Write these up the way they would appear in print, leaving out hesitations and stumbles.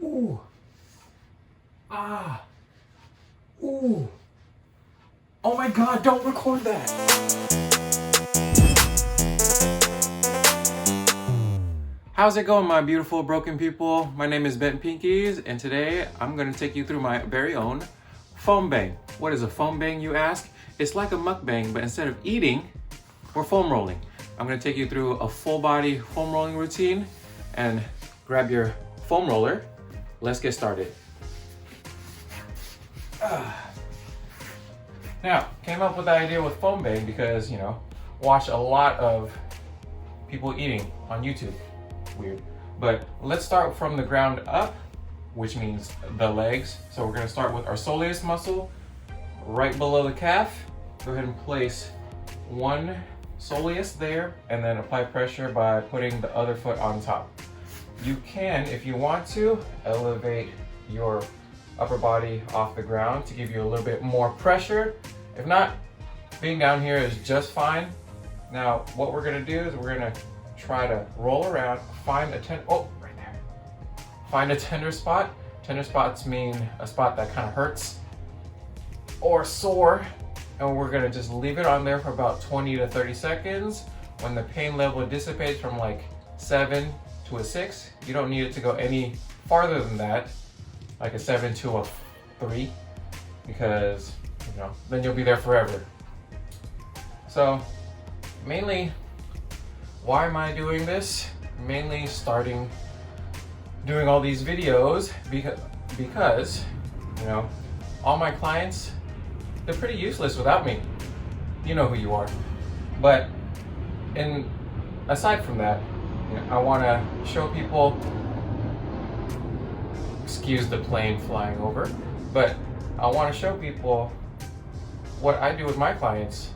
Ooh. Ah. Ooh. Oh my God, don't record that. How's it going, my beautiful broken people? My name is Bentpinkeez, and today I'm going to take you through my very own Foambang. What is a Foambang, you ask? It's like a mukbang, but instead of eating, we're foam rolling. I'm going to take you through a full body foam rolling routine, and grab your foam roller. Let's get started. Now, came up with the idea with Foambang because, watch a lot of people eating on YouTube. Weird. But let's start from the ground up, which means the legs. So we're gonna start with our soleus muscle right below the calf. Go ahead and place one soleus there and then apply pressure by putting the other foot on top. You can, if you want to, elevate your upper body off the ground to give you a little bit more pressure. If not, being down here is just fine. Now, what we're gonna do is we're gonna try to roll around, find a tender spot. Tender spots mean a spot that kind of hurts or sore, and we're gonna just leave it on there for about 20 to 30 seconds. When the pain level dissipates from like 7 to a 6, you don't need it to go any farther than that, like a 7 to a 3, because then you'll be there forever. So mainly, why am I doing this? Mainly doing all these videos because all my clients, they're pretty useless without me. You know who you are. But aside from that, I want to show people, excuse the plane flying over, but I want to show people what I do with my clients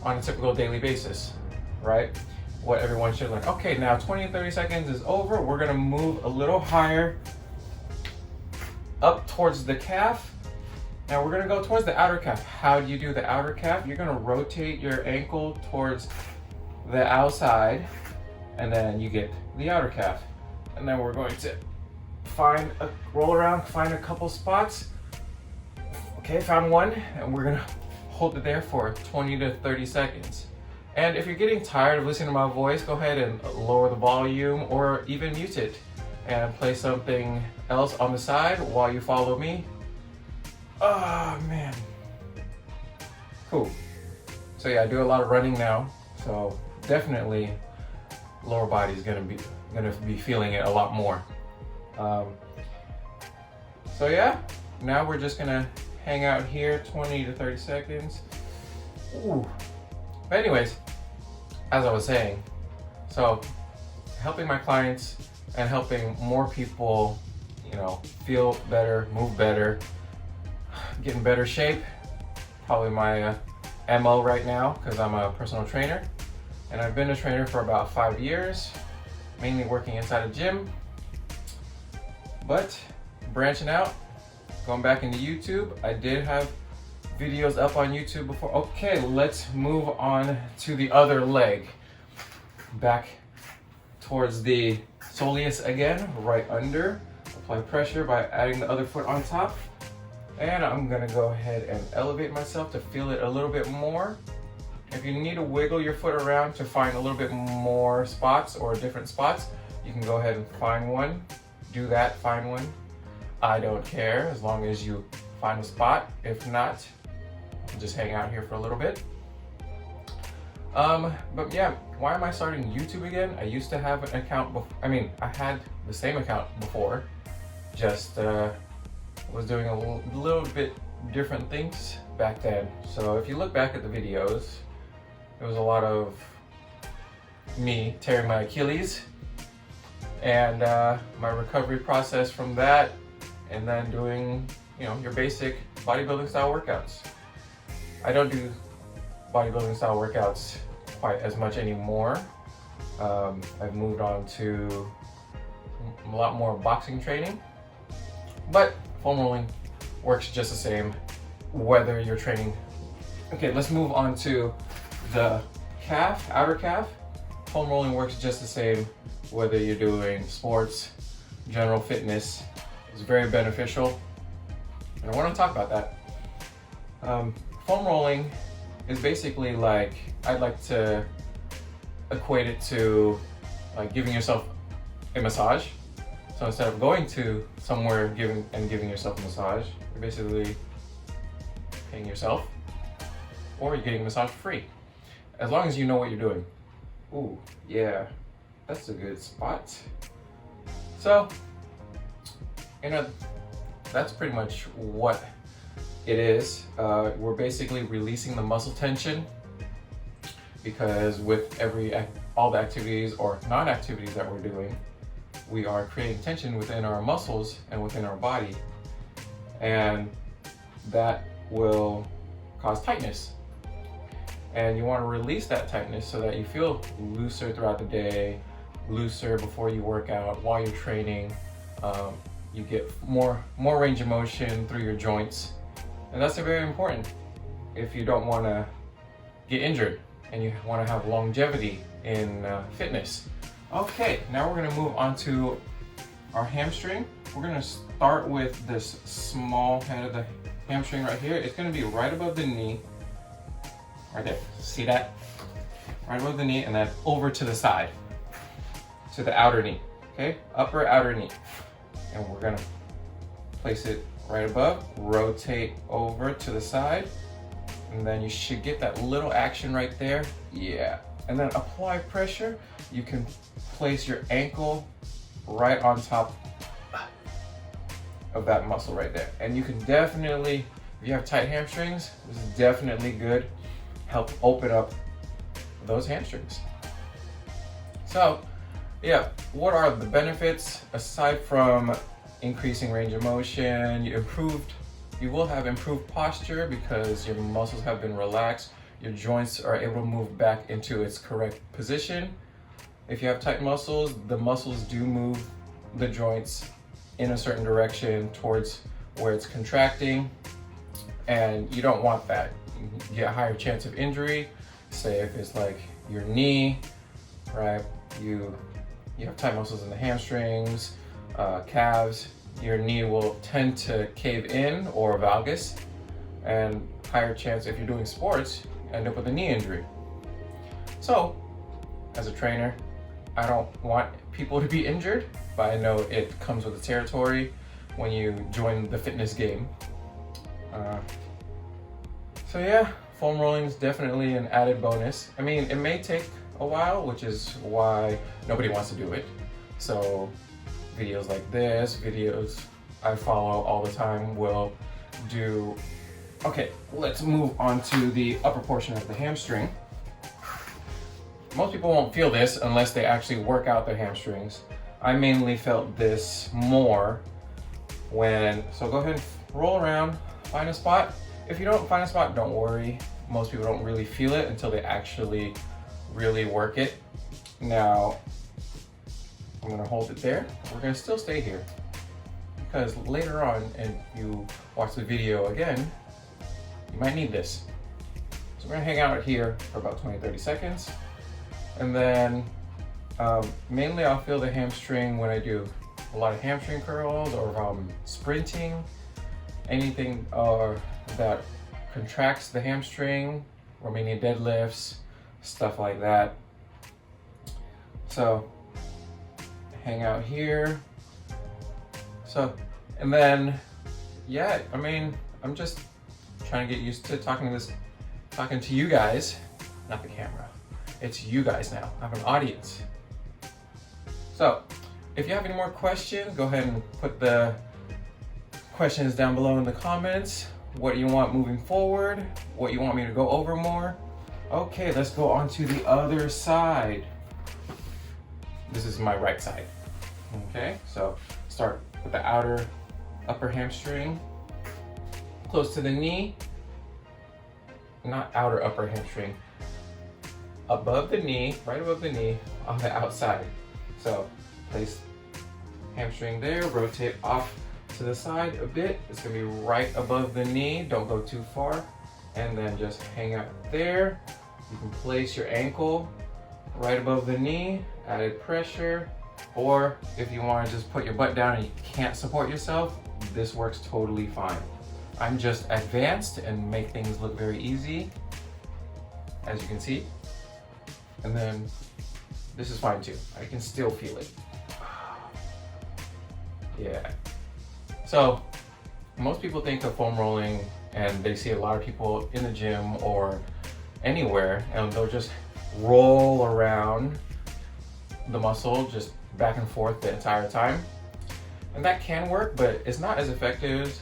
on a typical daily basis, right? What everyone should learn. Okay, now 20 to 30 seconds is over. We're gonna move a little higher up towards the calf. Now we're gonna go towards the outer calf. How do you do the outer calf? You're gonna rotate your ankle towards the outside, and then you get the outer calf. And then we're going to roll around, find a couple spots. Okay, found one, and we're gonna hold it there for 20 to 30 seconds. And if you're getting tired of listening to my voice, go ahead and lower the volume or even mute it and play something else on the side while you follow me. Oh man. Cool. So yeah, I do a lot of running now, so definitely lower body is gonna be feeling it a lot more. So yeah, now we're just gonna hang out here 20 to 30 seconds. Ooh. But anyways, as I was saying, so helping my clients and helping more people, feel better, move better, get in better shape, probably my MO right now, because I'm a personal trainer. And I've been a trainer for about 5 years, mainly working inside a gym, but branching out, going back into YouTube. I did have videos up on YouTube before. Okay, let's move on to the other leg. Back towards the soleus again, right under. Apply pressure by adding the other foot on top. And I'm gonna go ahead and elevate myself to feel it a little bit more. If you need to wiggle your foot around to find a little bit more spots or different spots, you can go ahead and find one. Do that, find one. I don't care, as long as you find a spot. If not, just hang out here for a little bit. But yeah, why am I starting YouTube again? I used to have an account I had the same account before, just was doing a little bit different things back then. So if you look back at the videos, there was a lot of me tearing my Achilles and my recovery process from that, and then doing your basic bodybuilding style workouts. I don't do bodybuilding style workouts quite as much anymore. I've moved on to a lot more boxing training, but foam rolling works just the same whether you're training. Okay, let's move on to the outer calf. Foam rolling works just the same whether you're doing sports, general fitness is very beneficial, and I want to talk about that. Foam rolling is basically like, I'd like to equate it to like giving yourself a massage. So instead of going to somewhere giving yourself a massage, you're basically paying yourself, or you're getting a massage for free, as long as you know what you're doing. Ooh, yeah, that's a good spot. So, you know, that's pretty much what it is. We're basically releasing the muscle tension, because with all the activities or non-activities that we're doing, we are creating tension within our muscles and within our body, and that will cause tightness. And you want to release that tightness so that you feel looser throughout the day, looser before you work out, while you're training. You get more range of motion through your joints, and that's very important if you don't want to get injured and you want to have longevity in fitness. Okay, now we're going to move on to our hamstring. We're going to start with this small head of the hamstring right here. It's going to be right above the knee, right there. See that? Right above the knee, and then over to the side, to the outer knee. Okay, upper outer knee. And we're going to place it right above, rotate over to the side, and then you should get that little action right there. Yeah. And then apply pressure. You can place your ankle right on top of that muscle right there. And you can definitely, if you have tight hamstrings, this is definitely good. Help open up those hamstrings. So, yeah, what are the benefits aside from increasing range of motion? You will have improved posture because your muscles have been relaxed. Your joints are able to move back into its correct position. If you have tight muscles, the muscles do move the joints in a certain direction towards where it's contracting, and you don't want that. You get a higher chance of injury. Say if it's like your knee, right? You have tight muscles in the hamstrings, calves, your knee will tend to cave in or valgus, and higher chance if you're doing sports, you end up with a knee injury. So, as a trainer, I don't want people to be injured, but I know it comes with the territory when you join the fitness game. So yeah, foam rolling is definitely an added bonus. I mean, it may take a while, which is why nobody wants to do it. So videos like this, videos I follow all the time will do. Okay, let's move on to the upper portion of the hamstring. Most people won't feel this unless they actually work out their hamstrings. I mainly felt this more so go ahead and roll around, find a spot. If you don't find a spot, don't worry. Most people don't really feel it until they actually really work it. Now, I'm gonna hold it there. We're gonna still stay here, because later on, and you watch the video again, you might need this. So we're gonna hang out here for about 20-30 seconds. And then mainly I'll feel the hamstring when I do a lot of hamstring curls, or if I'm sprinting, anything that contracts the hamstring, Romanian deadlifts, stuff like that. So hang out here. So, and then, yeah, I mean, I'm just trying to get used to talking to you guys, not the camera. It's you guys now. I have an audience. So, if you have any more questions, go ahead and put the questions down below in the comments. What you want moving forward, what you want me to go over more. Okay, let's go on to the other side. This is my right side. Okay, so start with the upper hamstring, close to the knee. Not outer upper hamstring. Above the knee, right above the knee, on the outside. So place hamstring there, rotate off to the side a bit. It's gonna be right above the knee. Don't go too far. And then just hang out there. You can place your ankle right above the knee, added pressure. Or if you want to just put your butt down and you can't support yourself, this works totally fine. I'm just advanced and make things look very easy, as you can see. And then this is fine too. I can still feel it. Yeah. So most people think of foam rolling and they see a lot of people in the gym or anywhere and they'll just roll around the muscle just back and forth the entire time. And that can work, but it's not as effective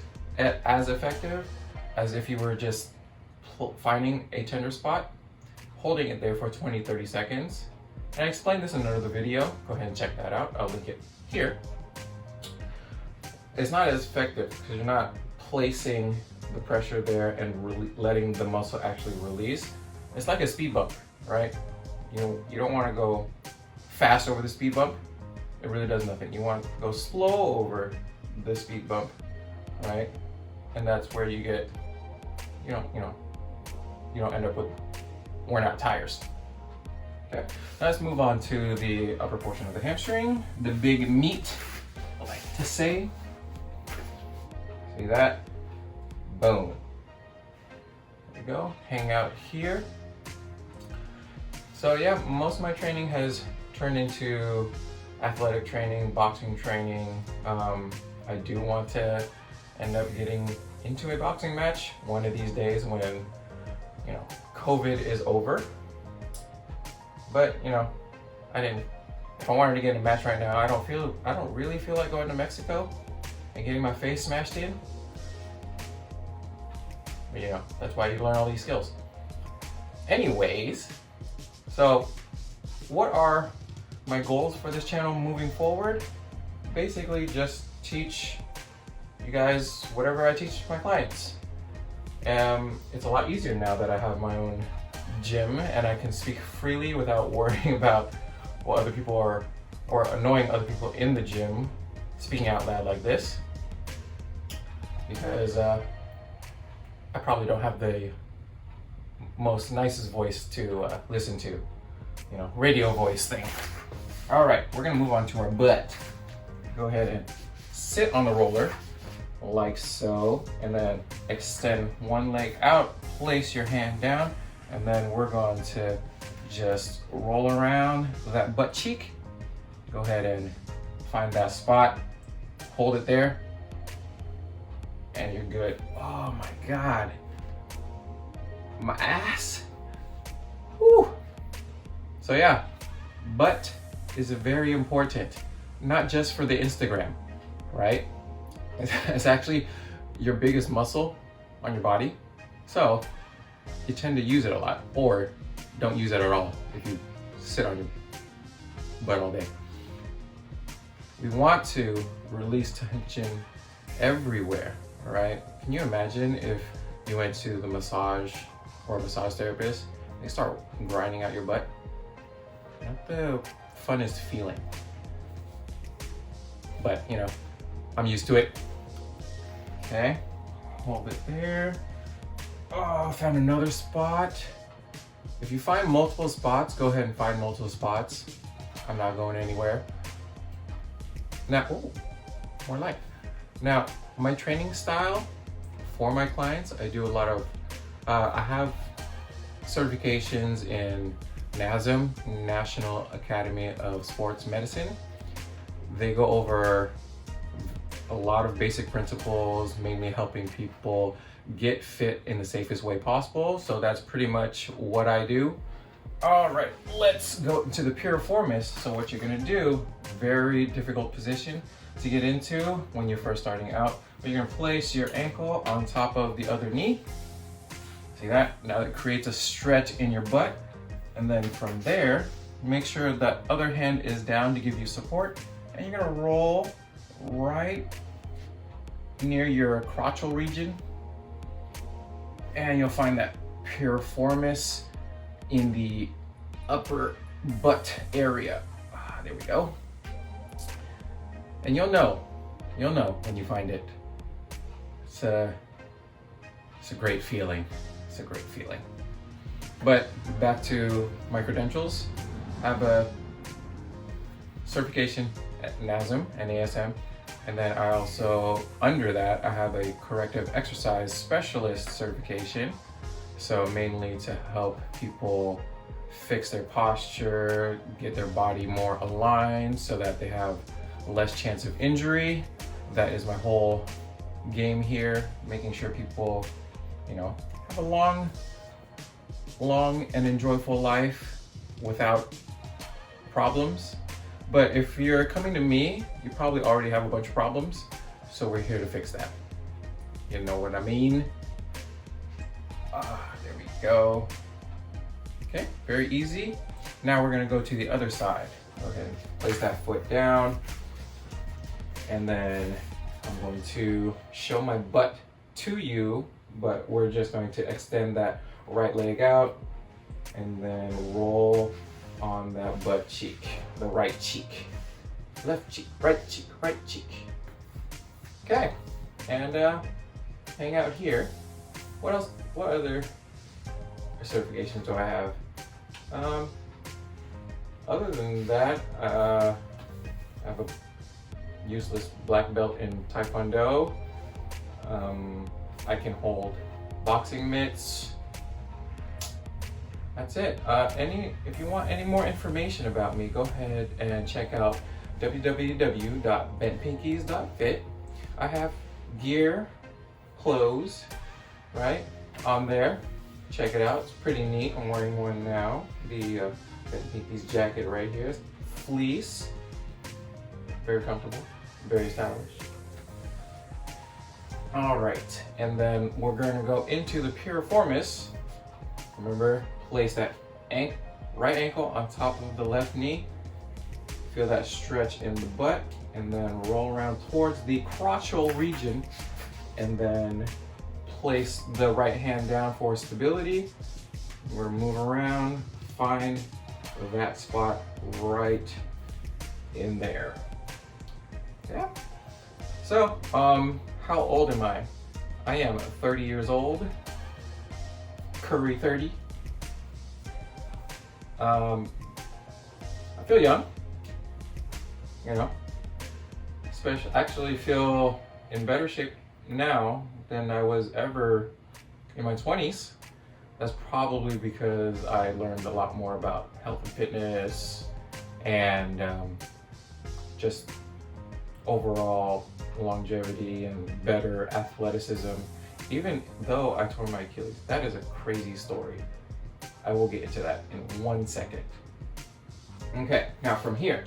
as if you were just finding a tender spot, holding it there for 20-30 seconds. And I explained this in another video. Go ahead and check that out. I'll link it here. It's not as effective because you're not placing the pressure there and letting the muscle actually release. It's like a speed bump, right? You don't want to go fast over the speed bump. It really does nothing. You want to go slow over the speed bump, right? And that's where you get, you don't end up with worn out tires. Okay, let's move on to the upper portion of the hamstring, the big meat, I like to say. See that? Boom. There we go. Hang out here. So yeah, most of my training has turned into athletic training, boxing training. I do want to end up getting into a boxing match one of these days when, COVID is over. But, if I wanted to get in a match right now, I don't really feel like going to Mexico and getting my face smashed in. But that's why you learn all these skills. Anyways, so what are my goals for this channel moving forward? Basically just teach you guys whatever I teach my clients. It's a lot easier now that I have my own gym and I can speak freely without worrying about what other people are, or annoying other people in the gym speaking out loud like this, because I probably don't have the most nicest voice to listen to, radio voice thing. All right, we're gonna move on to our butt. Go ahead and sit on the roller like so, and then extend one leg out, place your hand down, and then we're going to just roll around that butt cheek. Go ahead and find that spot, hold it there, and you're good. Oh my God, my ass. Whew. So yeah, butt is very important, not just for the Instagram, right? It's actually your biggest muscle on your body. So you tend to use it a lot, or don't use it at all if you sit on your butt all day. We want to release tension everywhere, right? Can you imagine if you went to the massage or a massage therapist, they start grinding out your butt? Not the funnest feeling. But I'm used to it. Okay, hold it there. Oh, found another spot. If you find multiple spots, go ahead and find multiple spots. I'm not going anywhere. Now, more light. Now, my training style for my clients, I do a lot of, I have certifications in NASM, National Academy of Sports Medicine. They go over a lot of basic principles, mainly helping people get fit in the safest way possible. So that's pretty much what I do. All right, let's go into the piriformis. So what you're gonna do, very difficult position to get into when you're first starting out, but you're gonna place your ankle on top of the other knee. See that? Now it creates a stretch in your butt. And then from there, make sure that other hand is down to give you support. And you're gonna roll right near your crotchal region, and you'll find that piriformis in the upper butt area. There we go. And you'll know when you find it. It's a great feeling. It's a great feeling. But back to my credentials. I have a certification at NASM, NASM. And then I also, under that, I have a corrective exercise specialist certification. So mainly to help people fix their posture, get their body more aligned so that they have less chance of injury. That is my whole game here, making sure people, you know, have a long and enjoyable life without problems. But if you're coming to me, you probably already have a bunch of problems, so we're here to fix that. You know what I mean? There we go. Okay, very easy. Now we're gonna go to the other side. Go ahead and place that foot down. And then I'm going to show my butt to you, but we're just going to extend that right leg out and then roll on that butt cheek, the right cheek, left cheek, right cheek, right cheek. Okay, and hang out here. What else? What other certifications do I have? Other than that, I have a useless black belt in Taekwondo. I can hold boxing mitts. That's it. If you want any more information about me, go ahead and check out www.bentpinkeez.fit. I have gear, clothes, right, on there. Check it out. It's pretty neat. I'm wearing one now. The Bentpinkeez jacket right here. Fleece. Very comfortable. Very stylish. All right, and then we're going to go into the piriformis. Remember, place that right ankle on top of the left knee. Feel that stretch in the butt, and then roll around towards the crotchal region, and then place the right hand down for stability. We're moving around, find that spot right in there. Yeah. So, how old am I? I am 30 years old. Curry 30. I feel young. You know, actually feel in better shape now than I was ever in my 20s. That's probably because I learned a lot more about health and fitness and just overall longevity and better athleticism. Even though I tore my Achilles, that is a crazy story. I will get into that in 1 second. Okay, now from here,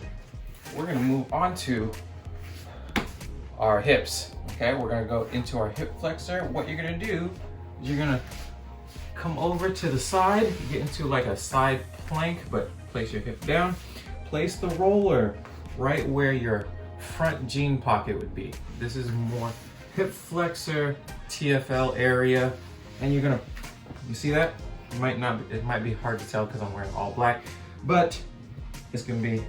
we're gonna move on to our hips. Okay, we're gonna go into our hip flexor. What you're gonna do is you're gonna come over to the side, get into like a side plank, but place your hip down. Place the roller right where your front jean pocket would be. This is more hip flexor, TFL area, and you're gonna, you see that? It might be hard to tell because I'm wearing all black, but it's gonna be,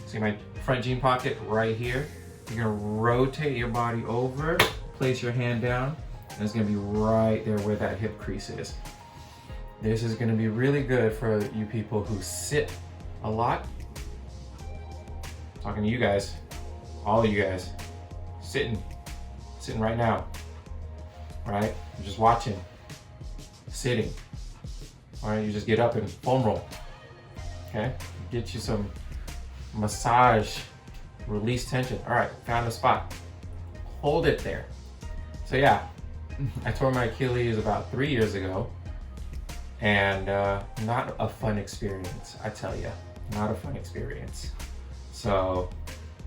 see my front jean pocket right here. You're gonna rotate your body over, place your hand down, and it's gonna be right there where that hip crease is. This is gonna be really good for you people who sit a lot. Talking to you guys, all of you guys, sitting right now, right? You're just watching, sitting. All right, you just get up and foam roll, okay? Get you some massage, release tension. All right, found the spot. Hold it there. So yeah, I tore my Achilles about 3 years ago, and not a fun experience, I tell you, not a fun experience. So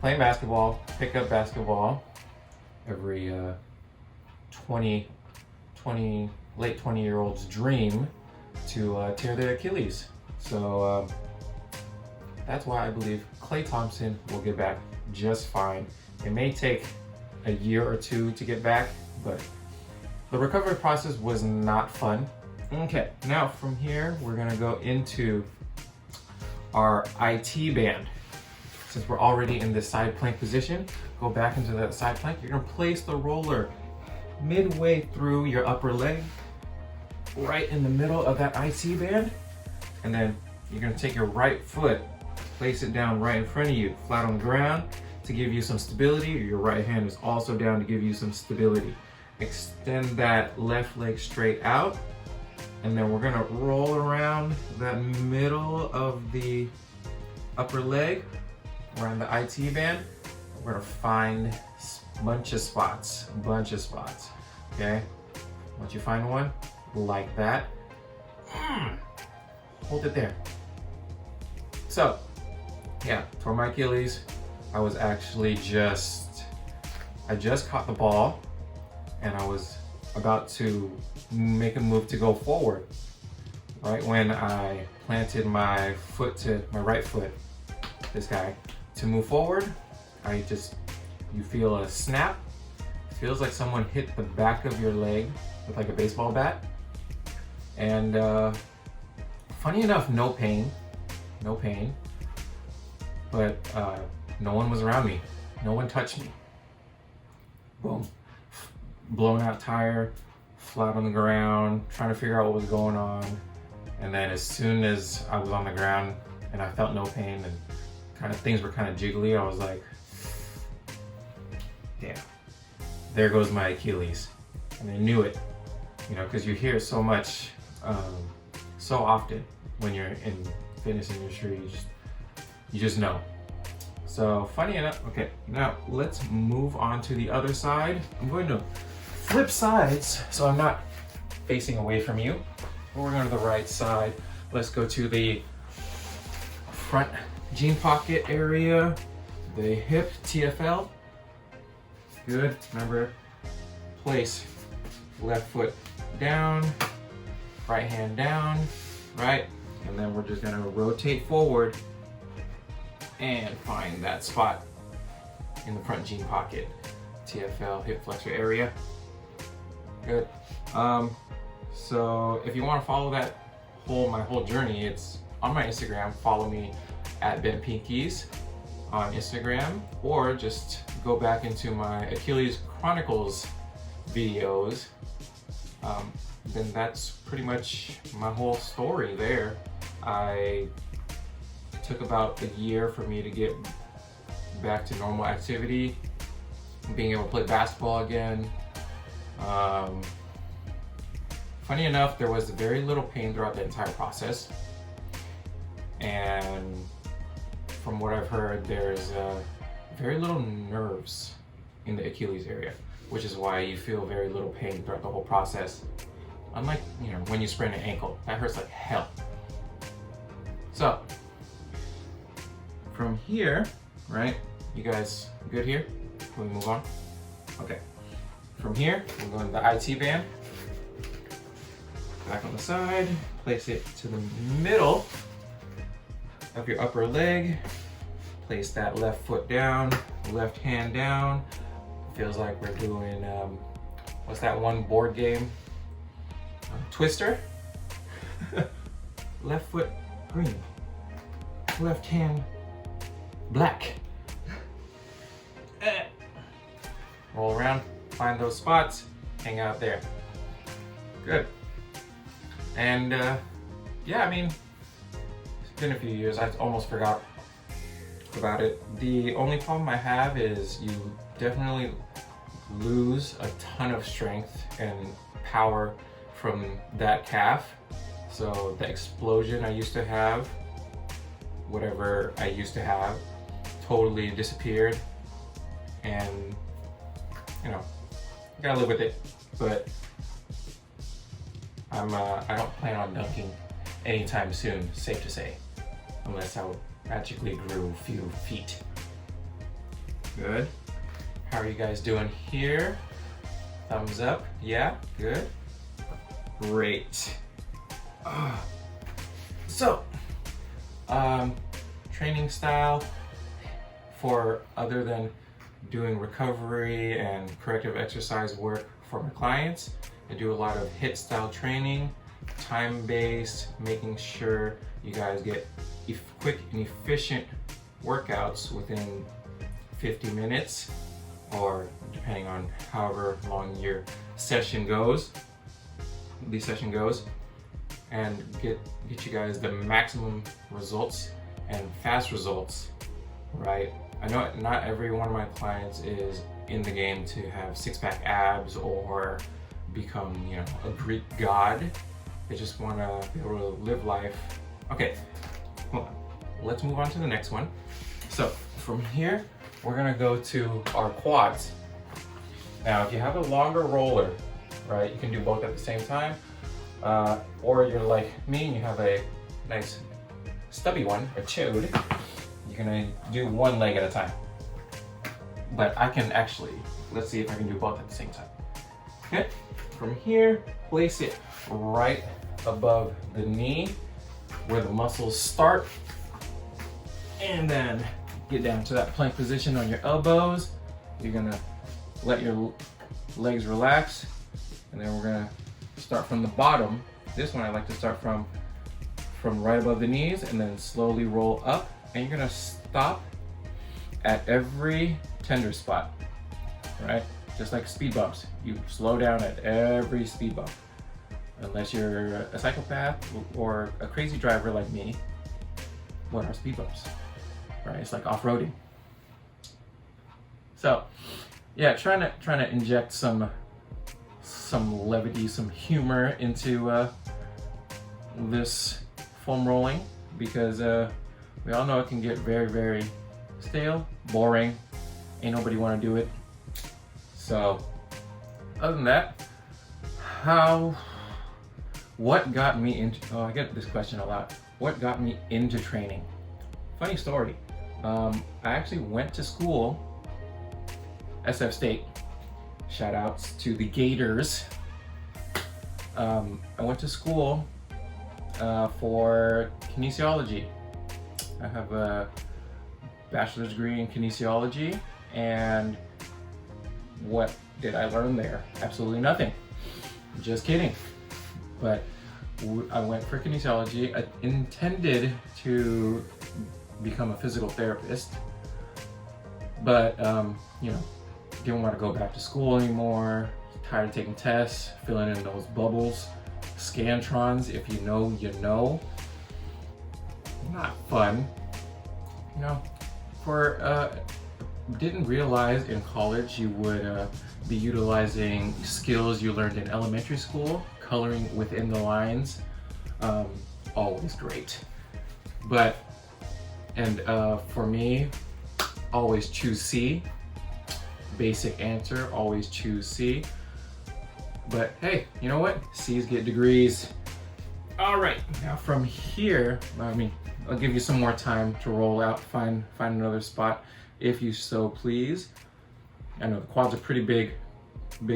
playing basketball, pick up basketball every late 20-year-old's dream to tear their Achilles. So that's why I believe Klay Thompson will get back just fine. It may take a year or two to get back, but the recovery process was not fun. Okay, now from here, we're gonna go into our IT band. Since we're already in this side plank position, go back into that side plank. You're gonna place the roller midway through your upper leg, right in the middle of that IT band. And then you're gonna take your right foot, place it down right in front of you, flat on the ground to give you some stability. Your right hand is also down to give you some stability. Extend that left leg straight out, and then we're gonna roll around that middle of the upper leg, around the IT band. We're gonna find a bunch of spots, okay? Once you find one, like that, hold it there. So, yeah, tore my Achilles. I was actually I just caught the ball and I was about to make a move to go forward. Right when I planted my right foot, this guy, to move forward, you feel a snap. Feels like someone hit the back of your leg with like a baseball bat. And funny enough, no pain, but no one was around me. No one touched me. Boom. Blown out tire, flat on the ground, trying to figure out what was going on. And then as soon as I was on the ground and I felt no pain and things were kind of jiggly, I was like, damn, there goes my Achilles. And I knew it, because you hear it so much, so often when you're in fitness industry, you just know. So funny enough, okay, now let's move on to the other side. I'm going to flip sides so I'm not facing away from you. We're going to the right side. Let's go to the front jean pocket area, the hip TFL. Good, remember, place left foot down, right hand down, right? And then we're just gonna rotate forward and find that spot in the front jean pocket, TFL, hip flexor area. Good. So if you want to follow my whole journey, it's on my Instagram. Follow me at Bentpinkeez on Instagram, or just go back into my Achilles Chronicles videos. Then that's pretty much my whole story there. It took about a year for me to get back to normal activity, being able to play basketball again. Funny enough, there was very little pain throughout the entire process. And from what I've heard, there's very little nerves in the Achilles area, which is why you feel very little pain throughout the whole process. Unlike, when you sprain an ankle, that hurts like hell. So, from here, right, you guys good here? Can we move on? Okay. From here, we're going to the IT band. Back on the side, place it to the middle of your upper leg. Place that left foot down, left hand down. Feels like we're doing, what's that one board game? Twister. Left foot green, left hand black. Roll around, find those spots, hang out there. Good. And yeah, I mean, it's been a few years. I almost forgot about it. The only problem I have is you definitely lose a ton of strength and power from that calf. So the explosion I used to have, whatever I used to have, totally disappeared. And gotta live with it. But I don't plan on dunking anytime soon, safe to say, unless I magically grew a few feet. Good. How are you guys doing here? Thumbs up. Yeah, good. Great. So, training style for other than doing recovery and corrective exercise work for my clients, I do a lot of HIIT style training, time-based, making sure you guys get quick and efficient workouts within 50 minutes, or depending on however long your session goes, and get you guys the maximum results and fast results, right? I know not every one of my clients is in the game to have six-pack abs or become, you know, a Greek god. They just want to be able to live life. Okay, hold on. Let's move on to the next one. So from here, we're gonna go to our quads. Now, if you have a longer roller, right, you can do both at the same time, or you're like me and you have a nice stubby one, a chode, you're gonna do one leg at a time. But I can actually, let's see if I can do both at the same time. Okay, from here, place it right above the knee where the muscles start, and then get down to that plank position on your elbows. You're gonna let your legs relax, and then we're gonna start from the bottom. This one I like to start from right above the knees and then slowly roll up, and you're gonna stop at every tender spot, right? Just like speed bumps. You slow down at every speed bump. Unless you're a psychopath or a crazy driver like me, what are speed bumps, right? It's like off-roading. So, yeah, trying to inject some levity, some humor into this foam rolling, because we all know it can get very, very stale, boring. Ain't nobody want to do it. So, other than that, what got me into, oh, I get this question a lot. What got me into training? Funny story. I actually went to school, SF State. Shout outs to the Gators. I went to school for kinesiology. I have a bachelor's degree in kinesiology, and what did I learn there? Absolutely nothing. Just kidding. But I went for kinesiology. I intended to become a physical therapist, but you know, didn't want to go back to school anymore. Tired of taking tests, filling in those bubbles, scantrons. If you know, you know. Not fun. You know, didn't realize in college you would be utilizing skills you learned in elementary school. Coloring within the lines, always great. But, and for me, always choose C. Basic answer, always choose C. But hey, you know what? C's get degrees. All right, now from here, I'll give you some more time to roll out, find another spot if you so please. I know the quads are pretty big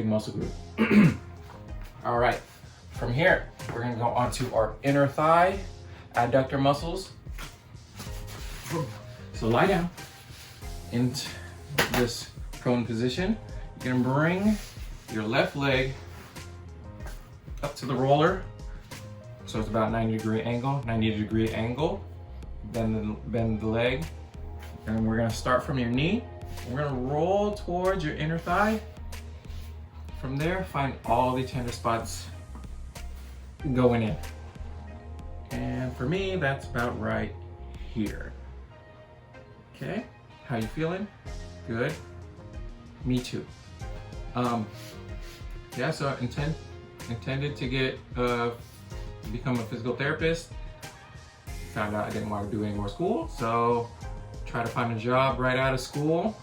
muscle group. All right, from here, we're gonna go onto our inner thigh adductor muscles. So lie down into this prone position. You're gonna bring your left leg up to the roller. So it's about 90 degree angle. Bend the leg. And we're gonna start from your knee. We're gonna roll towards your inner thigh. From there, find all the tender spots going in. And for me, that's about right here. Okay, how you feeling? Good? Me too. Yeah, so intended to get become a physical therapist. Found out I didn't want to do any more school, so try to find a job right out of school.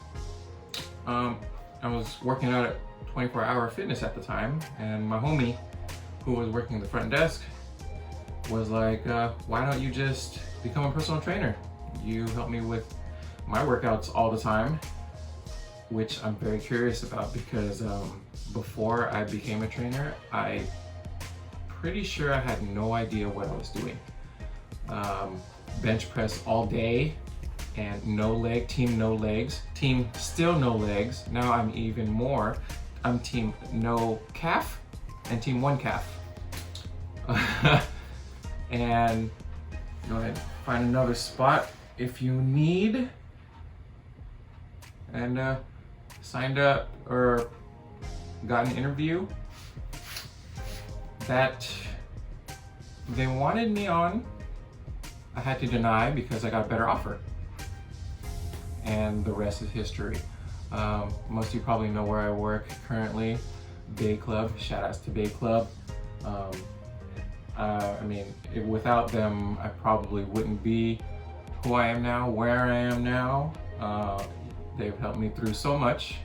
I was working out at 24-Hour Fitness at the time, and my homie who was working the front desk was like, why don't you just become a personal trainer? You help me with my workouts all the time, which I'm very curious about, because before I became a trainer, I pretty sure I had no idea what I was doing. Bench press all day, and team no legs, team still no legs. Now I'm even more. I'm team no calf and team one calf. And go ahead, find another spot if you need. And signed up or got an interview that they wanted me on, I had to deny because I got a better offer. And the rest is history. Most of you probably know where I work currently, Bay Club. Shout outs to Bay Club. I mean, without them, I probably wouldn't be who I am now, where I am now. They've helped me through so much,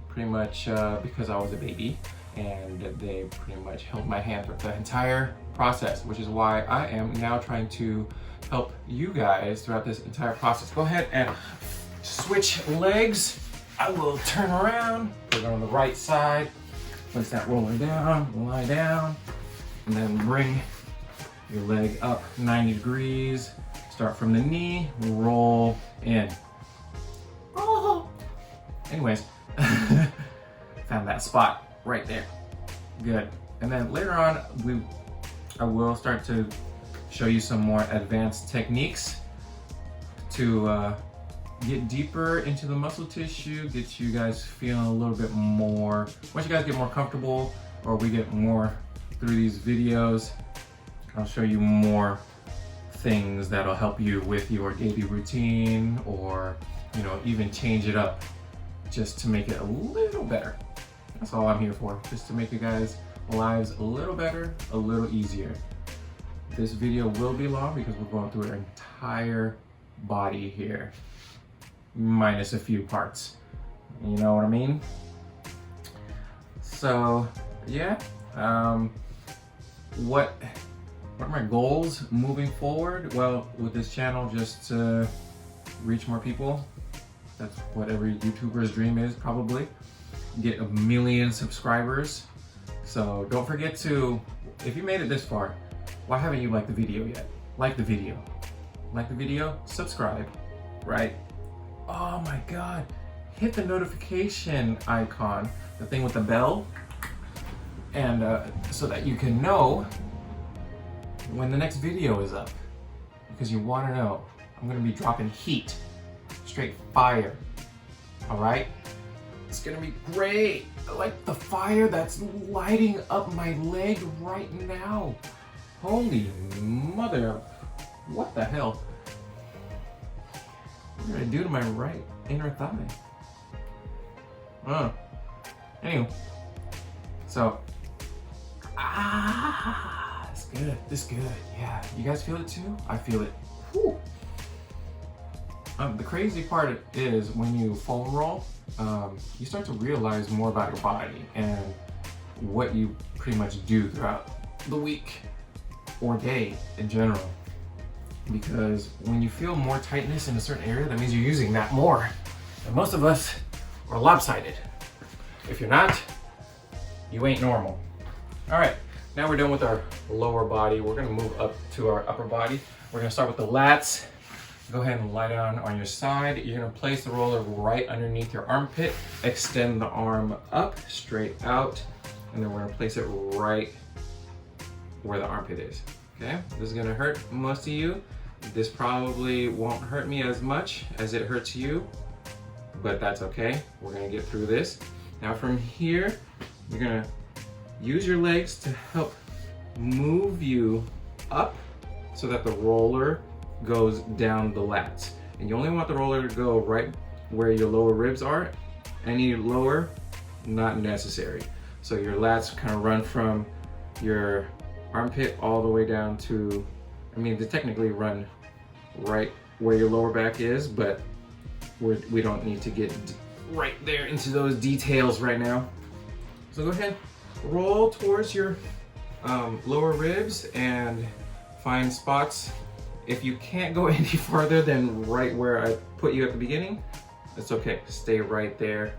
pretty much because I was a baby, and they pretty much held my hand through the entire process, which is why I am now trying to help you guys throughout this entire process. Go ahead and switch legs. I will turn around, put it on the right side, place that roller down, lie down, and then bring your leg up 90 degrees. Start from the knee, roll in. Oh. Anyways, found that spot right there. Good. And then later on, I will start to show you some more advanced techniques to get deeper into the muscle tissue, get you guys feeling a little bit more. Once you guys get more comfortable, or we get more through these videos, I'll show you more things that'll help you with your daily routine, or even change it up just to make it a little better. That's all I'm here for, just to make you guys' lives a little better, a little easier. This video will be long because we're going through an entire body here, minus a few parts. You know what I mean? So yeah, what are my goals moving forward? Well, with this channel, just to reach more people. That's what every YouTuber's dream is, probably. Get 1 million subscribers. So don't forget to, if you made it this far, why haven't you liked the video yet? Like the video. Like the video, subscribe, right? Oh my God, hit the notification icon, the thing with the bell, and so that you can know when the next video is up, because you want to know. I'm going to be dropping heat, straight fire. All right, it's going to be great. I like the fire that's lighting up my leg right now. Holy mother, what the hell? What did I do to my right inner thigh? Anyway, so it's good. It's good. Yeah, you guys feel it too? I feel it. Whew. The crazy part is when you foam roll, you start to realize more about your body and what you pretty much do throughout the week or day in general. Because when you feel more tightness in a certain area, that means you're using that more. And most of us are lopsided. If you're not, you ain't normal. All right, now we're done with our lower body. We're gonna move up to our upper body. We're gonna start with the lats. Go ahead and lie down on your side. You're gonna place the roller right underneath your armpit. Extend the arm up, straight out, and then we're gonna place it right where the armpit is. Okay, this is gonna hurt most of you. This probably won't hurt me as much as it hurts you, but that's okay. We're gonna get through this. Now from here, you're gonna use your legs to help move you up so that the roller goes down the lats. And you only want the roller to go right where your lower ribs are. Any lower, not necessary. So your lats kind of run from your armpit all the way down to, they technically run right where your lower back is, but we don't need to get right there into those details right now. So go ahead, roll towards your lower ribs and find spots. If you can't go any farther than right where I put you at the beginning, it's okay. Stay right there,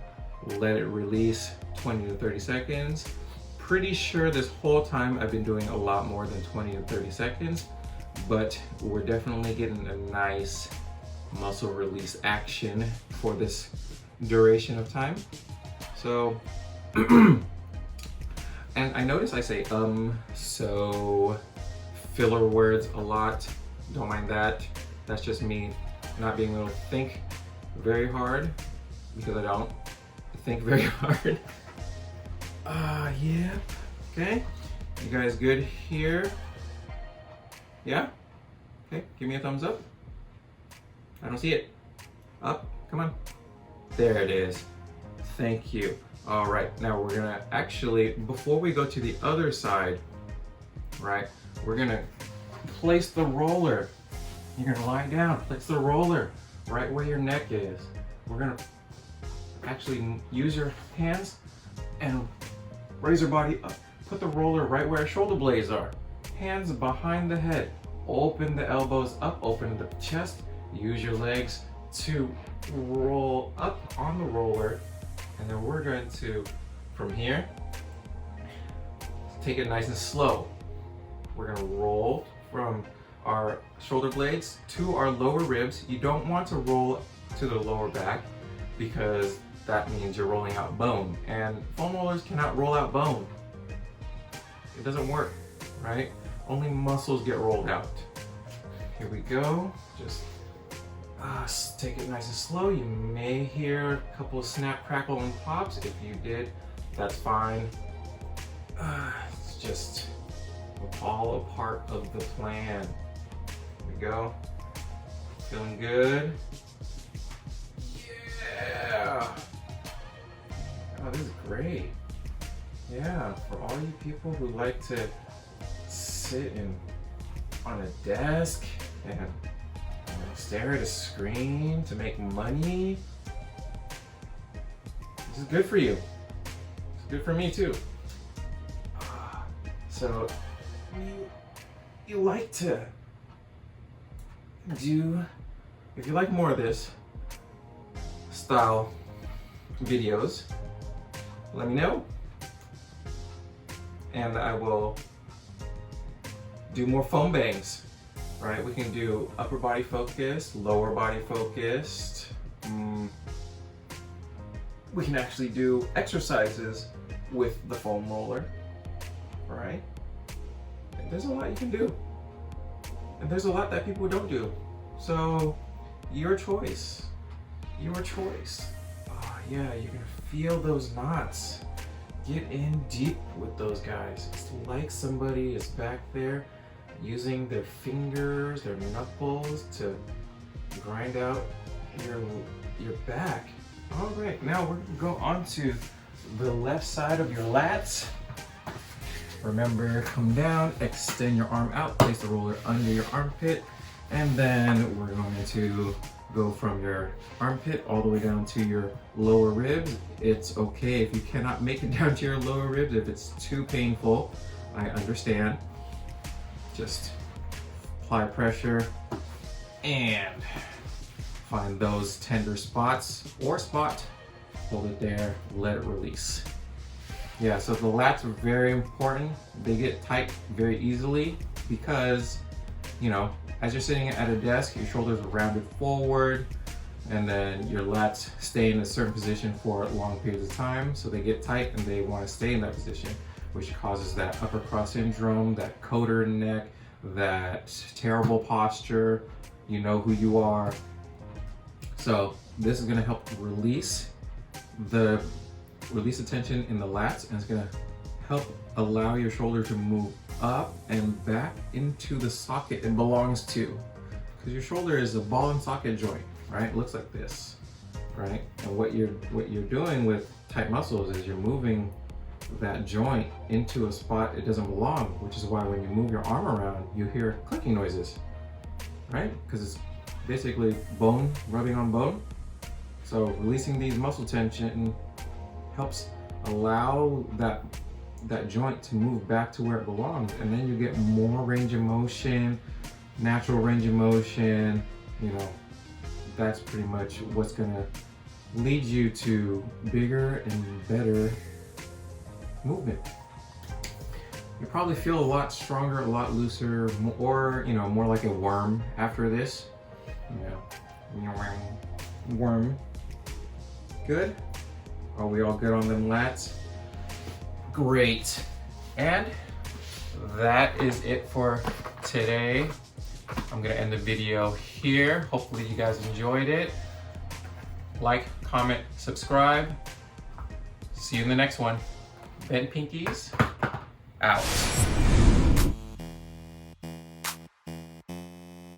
let it release 20 to 30 seconds. Pretty sure this whole time I've been doing a lot more than 20 to 30 seconds, but we're definitely getting a nice muscle release action for this duration of time. So, and I notice I say so, filler words a lot. Don't mind that. That's just me not being able to think very hard, because I don't think very hard. Yeah. Okay. You guys good here? Yeah? Okay, give me a thumbs up. I don't see it. Up, come on. There it is. Thank you. All right, now we're gonna actually, before we go to the other side, right, we're gonna place the roller. You're gonna lie down, place the roller right where your neck is. We're gonna actually use your hands and raise your body up. Put the roller right where our shoulder blades are. Hands behind the head. Open the elbows up, open the chest. Use your legs to roll up on the roller. And then we're going to, from here, take it nice and slow. We're gonna roll from our shoulder blades to our lower ribs. You don't want to roll to the lower back because that means you're rolling out bone. And foam rollers cannot roll out bone. It doesn't work, right? Only muscles get rolled out. Here we go. Just take it nice and slow. You may hear a couple of snap, crackle, and pops. If you did, that's fine. It's just all a part of the plan. Here we go. Feeling good? Yeah! Oh, this is great. Yeah, for all you people who like to sit on a desk and stare at a screen to make money, this is good for you. It's good for me too. So you like to do, if you like more of this style videos, let me know and I will do more foam bangs. Right, we can do upper body focused, lower body focused. We can actually do exercises with the foam roller, right? And there's a lot you can do. And there's a lot that people don't do. So, your choice. Your choice. Oh yeah, you're gonna feel those knots. Get in deep with those guys. It's like somebody is back there using their fingers, their knuckles to grind out your back. All right, now we're gonna go on to the left side of your lats. Remember, come down, extend your arm out, place the roller under your armpit, and then we're going to go from your armpit all the way down to your lower ribs. It's okay if you cannot make it down to your lower ribs, if it's too painful, I understand. Just apply pressure and find those tender spots or spot, hold it there, let it release. Yeah, so the lats are very important. They get tight very easily because, you know, as you're sitting at a desk, your shoulders are rounded forward and then your lats stay in a certain position for long periods of time. So they get tight and they want to stay in that position, which causes that upper cross syndrome, that coder neck, that terrible posture. You know who you are. So this is gonna help release the tension in the lats, and it's gonna help allow your shoulder to move up and back into the socket it belongs to. Because your shoulder is a ball and socket joint, right? It looks like this, right? And what you're doing with tight muscles is you're moving that joint into a spot it doesn't belong, which is why when you move your arm around, you hear clicking noises, right? Because it's basically bone rubbing on bone. So releasing these muscle tension helps allow that joint to move back to where it belongs, and then you get more range of motion, natural range of motion. You know, that's pretty much what's gonna lead you to bigger and better movement. You probably feel a lot stronger, a lot looser, or you know, more like a worm after this. You know, worm. Good? Are we all good on them lats? Great. And that is it for today. I'm gonna end the video here. Hopefully you guys enjoyed it. Like, comment, subscribe. See you in the next one. Bentpinkeez out.